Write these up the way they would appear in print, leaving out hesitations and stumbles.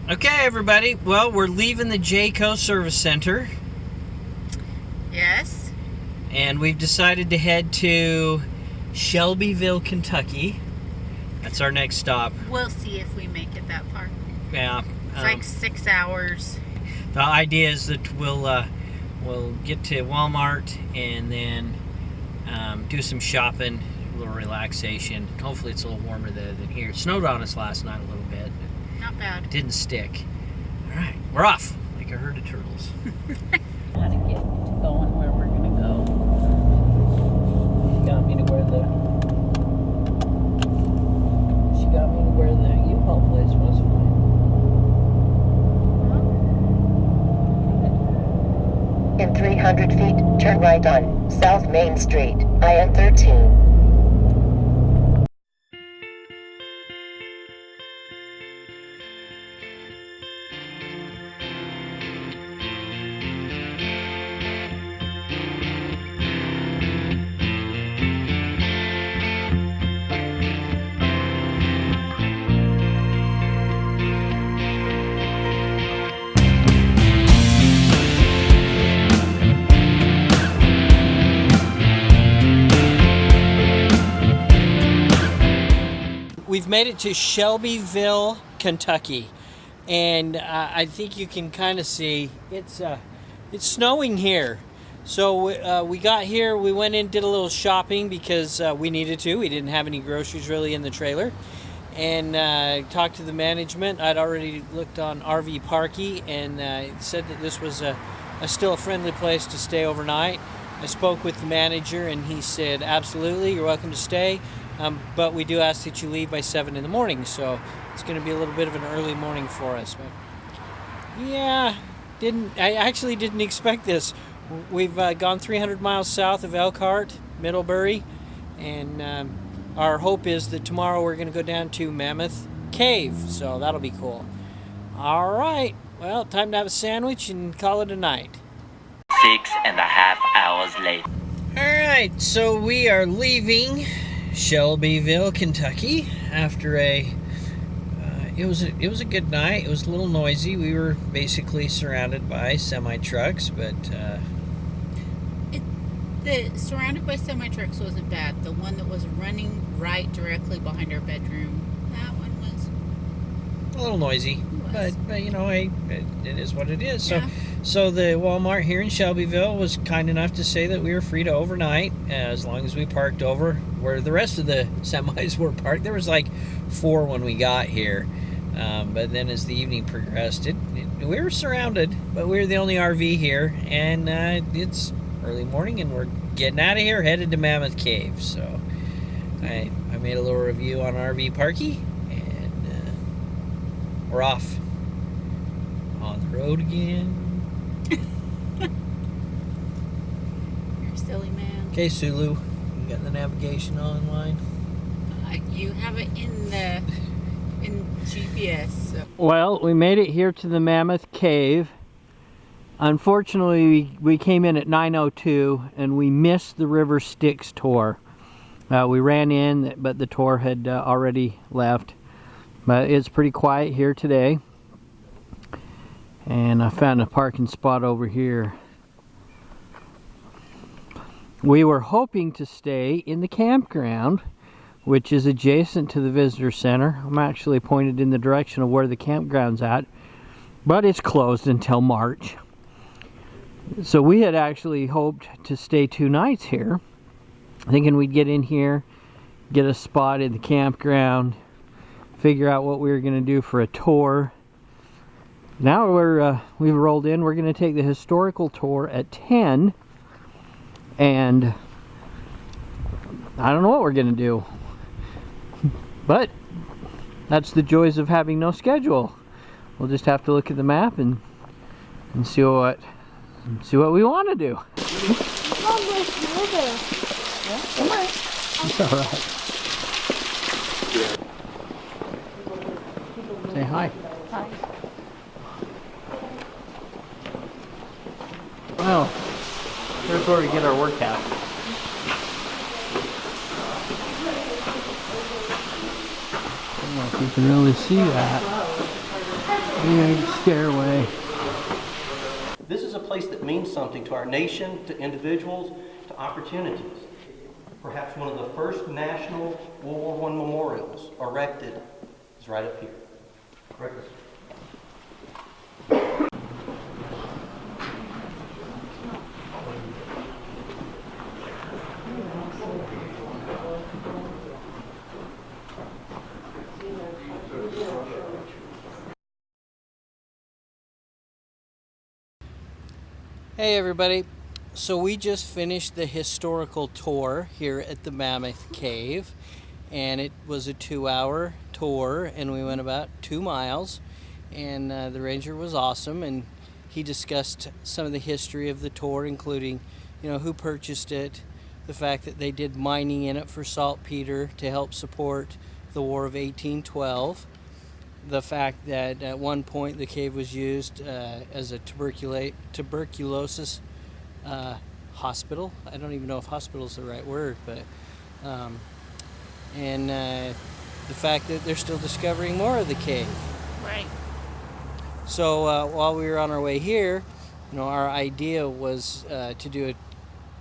Okay, everybody. Well, we're leaving the Jayco Service Center. Yes. And we've decided to head to Shelbyville, Kentucky. That's our next stop. We'll see if we make it that far. Yeah. It's like 6 hours. The idea is that we'll get to Walmart and then do some shopping, a little relaxation. Hopefully it's a little warmer than here. It snowed on us last night a little bit. Not bad. It didn't stick. All right, we're off like a herd of turtles. How to get going where we're gonna go. She got me to where the U-Haul place was. In 300 feet, turn right on South Main Street, IN 13. We've made it to Shelbyville, Kentucky, and I think you can kind of see it's snowing here. So we got here, we went in, did a little shopping because we needed to. We didn't have any groceries really in the trailer, and talked to the management. I'd already looked on RV Parky and said that this was still a friendly place to stay overnight. I spoke with the manager and he said, absolutely, you're welcome to stay. But we do ask that you leave by 7 in the morning, so it's going to be a little bit of an early morning for us. But yeah, I actually didn't expect this. We've gone 300 miles south of Elkhart, Middlebury, and our hope is that tomorrow we're going to go down to Mammoth Cave, so that'll be cool. All right, well, time to have a sandwich and call it a night. 6.5 hours later. All right, so we are leaving Shelbyville, Kentucky after it was a good night. It was a little noisy. We were basically surrounded by semi-trucks, but the surrounded by semi-trucks wasn't bad. The one that was running right directly behind our bedroom, that one was a little noisy. But you know, it is what it is. Yeah. So the Walmart here in Shelbyville was kind enough to say that we were free to overnight as long as we parked over where the rest of the semis were parked. There was like 4 when we got here, but then as the evening progressed, we were surrounded, but we were the only RV here, and it's early morning, and we're getting out of here, headed to Mammoth Cave. So I made a little review on RV Parky, and we're off on the road again. You're a silly man. Okay, Sulu, you got the navigation online? You have it in GPS. So. Well, we made it here to the Mammoth Cave. Unfortunately, we came in at 9:02 and we missed the River Styx tour. We ran in, but the tour had already left. But it's pretty quiet here today. And I found a parking spot over here. We were hoping to stay in the campground, which is adjacent to the visitor center. I'm actually pointed in the direction of where the campground's at, but it's closed until March. So we had actually hoped to stay 2 nights here, thinking we'd get in here, get a spot in the campground, figure out what we were going to do for a tour. Now we've rolled in. We're going to take the historical tour at 10, and I don't know what we're going to do. But that's the joys of having no schedule. We'll just have to look at the map and see what we want to do. Mom, there's the river. Come on. It's all right. Say hi. Hi. Well, here's where we get our workout. I don't know if you can really see that. Big stairway. This is a place that means something to our nation, to individuals, to opportunities. Perhaps one of the first national World War I memorials erected is right up here. Right here. Hey everybody, so we just finished the historical tour here at the Mammoth Cave, and it was a 2-hour tour, and we went about 2 miles, and the ranger was awesome, and he discussed some of the history of the tour, including, you know, who purchased it, the fact that they did mining in it for saltpeter to help support the War of 1812, the fact that at one point the cave was used as a tuberculosis hospital. I don't even know if hospital is the right word, but and the fact that they're still discovering more of the cave. Right. So while we were on our way here, you know, our idea was to do a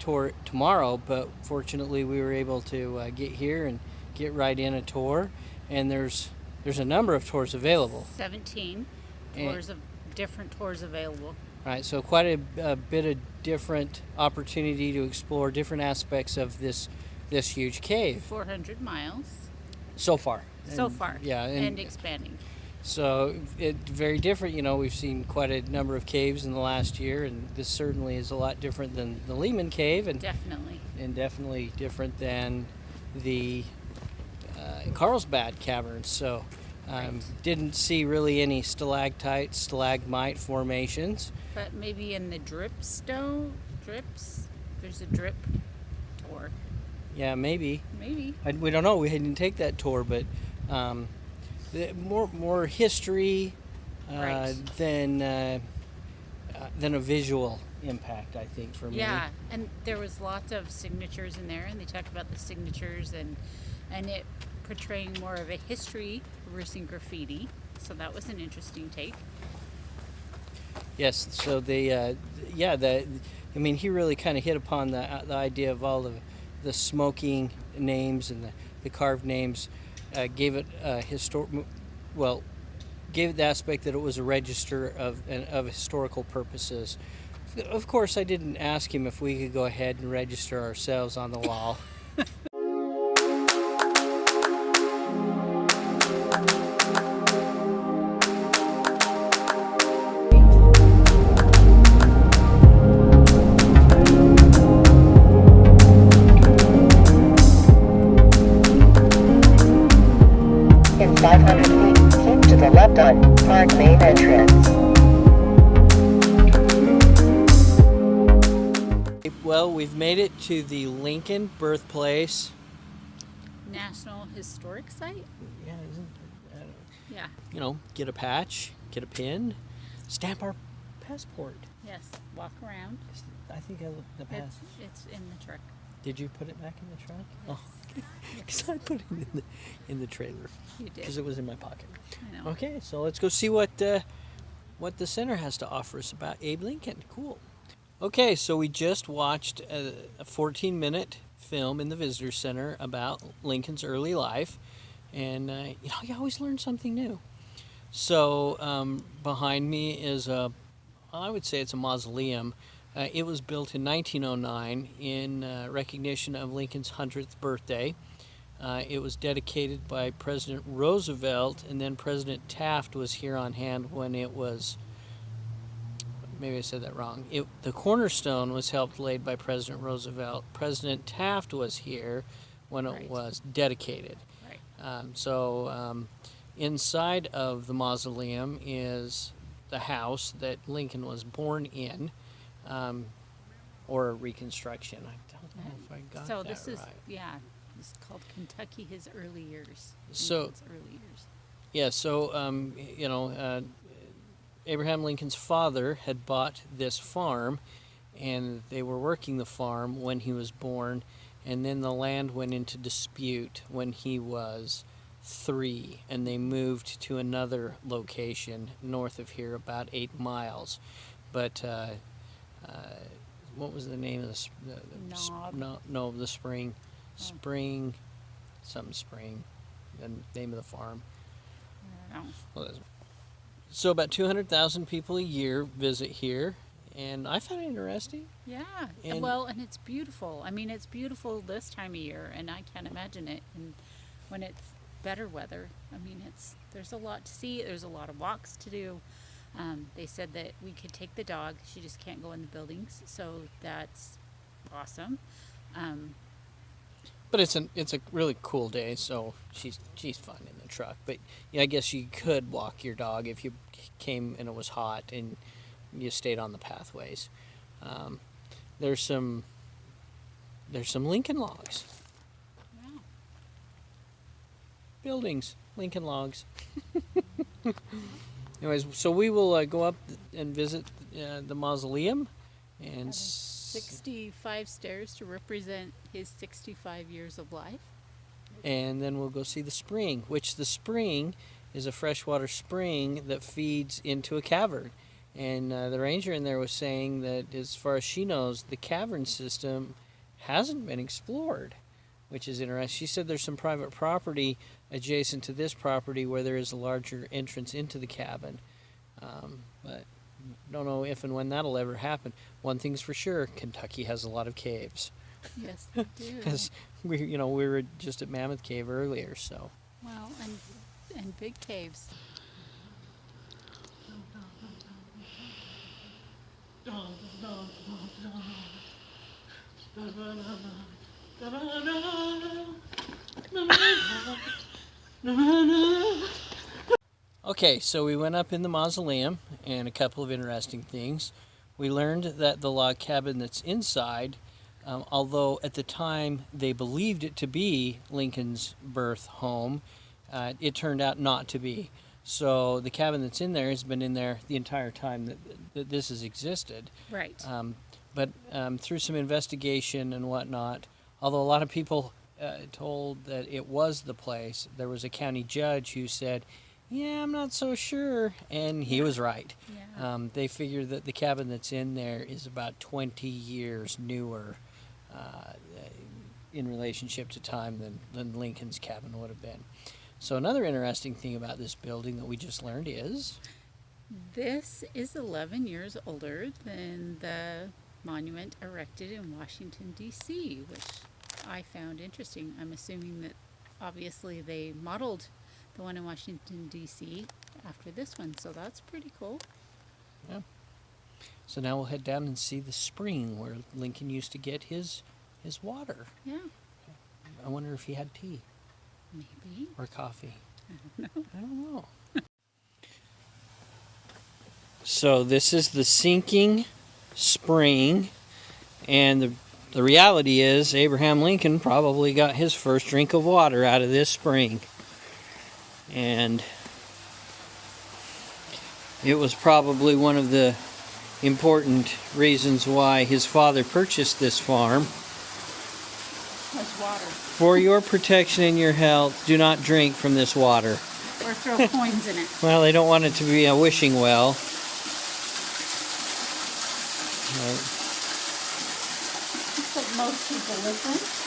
tour tomorrow, but fortunately we were able to get here and get right in a tour, and there's a number of tours available. 17 tours of different tours available. Right, so quite a bit of different opportunity to explore different aspects of this huge cave. 400 miles. So far. So far. Yeah, and expanding. So it's very different. You know, we've seen quite a number of caves in the last year, and this certainly is a lot different than the Lehman Cave, and definitely different than the Carlsbad Caverns. So didn't see really any stalactite, stalagmite formations. But maybe in the drips, there's a drip tour. Yeah, maybe. Maybe. We don't know. We didn't take that tour, but more history than a visual impact, I think, for me. Yeah, and there was lots of signatures in there, and they talked about the signatures and it portraying more of a history versus graffiti. So that was an interesting take. Yes. So I mean, he really kind of hit upon the idea of all of the smoking names and the carved names. Gave it gave it the aspect that it was a register of historical purposes. Of course, I didn't ask him if we could go ahead and register ourselves on the wall. In 500 feet, keep to the left on Park Main Entrance. Well, we've made it to the Lincoln Birthplace. National Historic Site? Yeah, Yeah. you know, get a patch, get a pin, stamp our passport. Yes. Walk around. I think the pass. It's in the truck. Did you put it back in the truck? Oh, because I put it in the trailer. You did. Because it was in my pocket. I know. Okay, so let's go see what the center has to offer us about Abe Lincoln. Cool. Okay, so we just watched a 14-minute film in the visitor center about Lincoln's early life, and you know, you always learn something new. So behind me is I would say it's a mausoleum. It was built in 1909 in recognition of Lincoln's 100th birthday. It was dedicated by President Roosevelt, and then President Taft was here on hand when it was, maybe I said that wrong. The cornerstone was helped laid by President Roosevelt. President Taft was here when it was dedicated. Right. Inside of the mausoleum is the house that Lincoln was born in, or a reconstruction. I don't know if I got So that this is, right. yeah, it's called Kentucky, His Early Years. So- Lincoln's early years. Yeah, so, you know, Abraham Lincoln's father had bought this farm, and they were working the farm when he was born, and then the land went into dispute when he was 1903, and they moved to another location north of here, about 8 miles. But what was the name of the the spring? Spring, something spring, the name of the farm. Well, so about 200,000 people a year visit here, and I found it interesting. Yeah, And and it's beautiful. I mean, it's beautiful this time of year, and I can't imagine it. And when it's better weather, I mean, there's a lot to see. There's a lot of walks to do. They said that we could take the dog. She just can't go in the buildings, so that's awesome. But it's a really cool day, so she's fine in the truck. But yeah, I guess you could walk your dog if you came and it was hot and you stayed on the pathways. There's some Lincoln logs. Wow. Buildings, Lincoln logs. Anyways, so we will go up and visit the mausoleum and 65 stairs to represent his 65 years of life. And then we'll go see the spring, which the spring is a freshwater spring that feeds into a cavern. And the ranger in there was saying that as far as she knows, the cavern system hasn't been explored, which is interesting. She said there's some private property adjacent to this property where there is a larger entrance into the cabin. But don't know if and when that'll ever happen. One thing's for sure, Kentucky has a lot of caves. Yes, they do. Because we were just at Mammoth Cave earlier, so. Well, and big caves. Okay, so we went up in the mausoleum, and a couple of interesting things. We learned that the log cabin that's inside, although at the time they believed it to be Lincoln's birth home, it turned out not to be. So the cabin that's in there has been in there the entire time that this has existed. Right. But through some investigation and whatnot, although a lot of people told that it was the place, there was a county judge who said, yeah, I'm not so sure, and he was right. Yeah. They figure that the cabin that's in there is about 20 years newer in relationship to time than Lincoln's cabin would have been. So another interesting thing about this building that we just learned is This is 11 years older than the monument erected in Washington, D.C., which I found interesting. I'm assuming that obviously they modeled the one in Washington, D.C. after this one, so that's pretty cool. Yeah. So now we'll head down and see the spring where Lincoln used to get his water. Yeah, I wonder if he had tea maybe. or coffee. I don't know. I don't know. So this is the sinking spring, and the reality is Abraham Lincoln probably got his first drink of water out of this spring. And it was probably one of the important reasons why his father purchased this farm. That's water. For your protection and your health, do not drink from this water. Or throw coins in it. Well, they don't want it to be a wishing well. Looks like most people listen.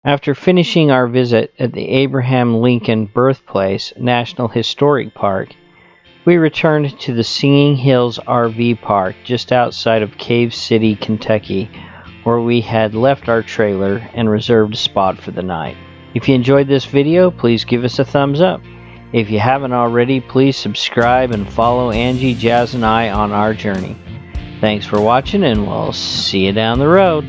After finishing our visit at the Abraham Lincoln Birthplace National Historic Park, we returned to the Singing Hills RV Park just outside of Cave City, Kentucky, where we had left our trailer and reserved a spot for the night. If you enjoyed this video, please give us a thumbs up. If you haven't already, please subscribe and follow Angie, Jazz, and I on our journey. Thanks for watching, and we'll see you down the road.